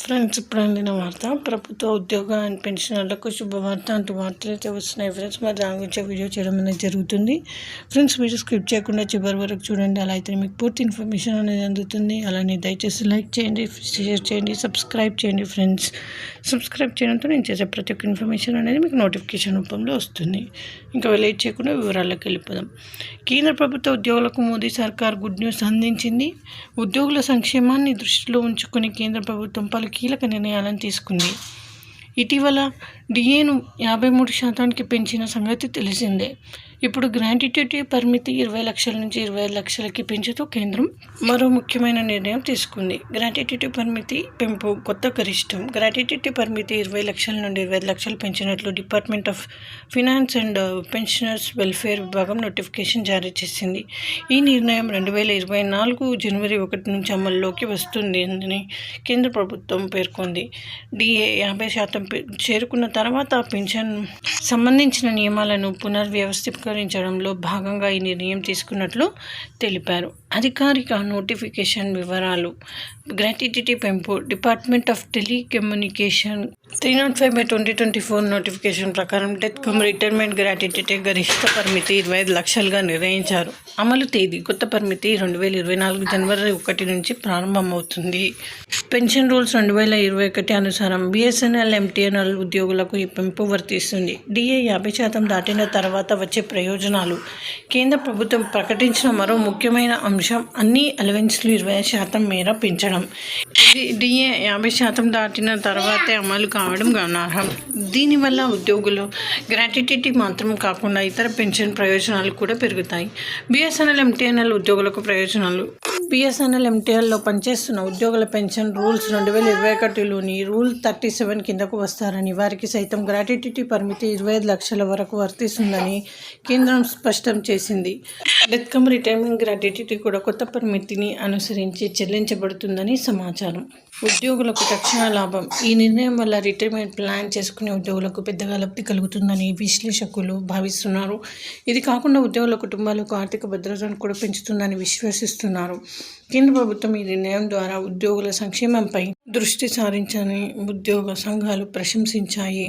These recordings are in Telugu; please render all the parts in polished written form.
ఫ్రెండ్స్, ఇప్పుడు అందిన వార్త ప్రభుత్వ ఉద్యోగ అండ్ పెన్షనర్లకు శుభవార్త అంటూ వార్తలు అయితే వస్తున్నాయి ఫ్రెండ్స్. మరి దాని గురించి వీడియో చేయడం అనేది జరుగుతుంది ఫ్రెండ్స్. వీడియో స్కిప్ చేయకుండా చివరి వరకు చూడండి, అలా అయితే మీకు పూర్తి ఇన్ఫర్మేషన్ అనేది అందుతుంది. అలానే దయచేసి లైక్ చేయండి, షేర్ చేయండి, సబ్స్క్రైబ్ చేయండి ఫ్రెండ్స్. సబ్స్క్రైబ్ చేయడంతో నేను చేసే ప్రతి ఒక్క ఇన్ఫర్మేషన్ అనేది మీకు నోటిఫికేషన్ రూపంలో వస్తుంది. ఇంకా లేట్ చేయకుండా వివరాల్లోకి వెళ్ళిపోదాం. కేంద్ర ప్రభుత్వ ఉద్యోగులకు మోదీ సర్కార్ గుడ్ న్యూస్ అందించింది. ఉద్యోగుల సంక్షేమాన్ని దృష్టిలో ఉంచుకొని కేంద్ర ప్రభుత్వం పలు కీలక నిర్ణయాలను తీసుకుంది. ఇటీవల డిఏను 53% పెంచిన సంగతి తెలిసిందే. ఇప్పుడు గ్రాట్యుటీ పరిమితి 20 లక్షల నుంచి 25 లక్షలకి పెంచుతూ కేంద్రం మరో ముఖ్యమైన నిర్ణయం తీసుకుంది. గ్రాట్యుటీ పరిమితి పెంపు కొత్త గరిష్టం. గ్రాట్యుటీ పరిమితి 20 లక్షల నుండి 25 లక్షలు పెంచినట్లు department of finance and pensioners welfare విభాగం నోటిఫికేషన్ జారీ చేసింది. ఈ నిర్ణయం 2024 జనవరి 1 నుంచి అమల్లోకి వస్తుంది అని కేంద్ర ప్రభుత్వం పేర్కొంది. డిఏ 50% చేరుకున్న తర్వాత పెన్షన్ సంబంధించిన నియమాలను పునర్వ్యవస్థీకరించడంలో భాగంగా ఈ నిర్ణయం తీసుకున్నట్లు తెలిపారు. అధికారిక నోటిఫికేషన్ వివరాలు. గ్రాట్యుటీ పెంపు. డిపార్ట్మెంట్ ఆఫ్ టెలికమ్యూనికేషన్ 305/2024 నోటిఫికేషన్ ప్రకారం డెత్ కమ్ రిటైర్మెంట్ గ్రాట్యుటీ గరిష్ట పరిమితి 25 లక్షలుగా నిర్ణయించారు. అమలు తేదీ. కొత్త పరిమితి 2024 జనవరి 1 నుంచి ప్రారంభమవుతుంది. పెన్షన్ రూల్స్ 2021 అనుసారం బిఎస్ఎన్ఎల్, ఎంటీఎన్ఎల్ ఉద్యోగులకు ఈ పెంపు వర్తిస్తుంది. డిఏ 50% దాటిన తర్వాత వచ్చే ప్రయోజనాలు. కేంద్ర ప్రభుత్వం ప్రకటించిన మరో ముఖ్యమైన అంశం అన్ని అలవెన్స్లు 20% మేర పెంచడం. డిఏ 50% దాటిన తర్వాతే అమలు కావడం గమనార్హం. దీనివల్ల ఉద్యోగులు గ్రాట్యుటీ మాత్రం కాకుండా ఇతర పెన్షన్ ప్రయోజనాలు కూడా పెరుగుతాయి. బిఎస్ఎన్ఎల్, ఎంటీఎన్ఎల్ ఉద్యోగులకు ప్రయోజనాలు. బిఎస్ఎన్ఎల్, ఎంటీఎన్ఎల్లో పనిచేస్తున్న ఉద్యోగుల పెన్షన్ రూల్స్ 2021లోని రూల్ 37 కిందకు వస్తారని, వారికి సైతం గ్రాట్యుటీ పరిమితి 25 లక్షల వరకు వర్తిస్తుందని కేంద్రం స్పష్టం చేసింది. డెత్ కమ్ రిటైర్మెంట్ గ్రాట్యుటీ కూడా కొత్త పరిమితిని అనుసరించి చెల్లించబడుతుందని సమాచారం. ఉద్యోగులకు తక్షణ లాభం. ఈ నిర్ణయం వల్ల రిటైర్మెంట్ ప్లాన్ చేసుకునే ఉద్యోగులకు పెద్దగా లబ్ధి కలుగుతుందని విశ్లేషకులు భావిస్తున్నారు. ఇది కాకుండా ఉద్యోగుల కుటుంబాలకు ఆర్థిక భద్రతను కూడా పెంచుతుందని విశ్వసిస్తున్నారు. కేంద్ర ప్రభుత్వం ఈ నిర్ణయం ద్వారా ఉద్యోగుల సంక్షేమంపై దృష్టి సారించని ఉద్యోగ సంఘాలు ప్రశంసించాయి.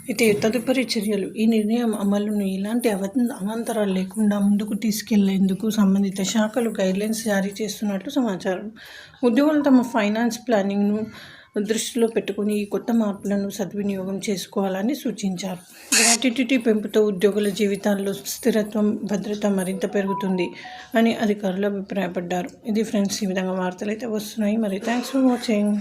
అయితే తదుపరి చర్యలు. ఈ నిర్ణయం అమలును ఎలాంటి అవాంతరాలు లేకుండా ముందుకు తీసుకెళ్లేందుకు సంబంధిత శాఖలు గైడ్లైన్స్ జారీ చేస్తున్నట్లు సమాచారం. ఉద్యోగులు తమ ఫైనాన్స్ ప్లానింగ్ను దృష్టిలో పెట్టుకుని ఈ కొత్త మార్పులను సద్వినియోగం చేసుకోవాలని సూచించారు. గ్రాట్యుటీ పెంపుతో ఉద్యోగుల జీవితాల్లో స్థిరత్వం, భద్రత మరింత పెరుగుతుంది అని అధికారులు అభిప్రాయపడ్డారు. ఇది ఫ్రెండ్స్, ఈ విధంగా వార్తలు అయితే వస్తున్నాయి. మరి థ్యాంక్స్ ఫర్ వాచింగ్.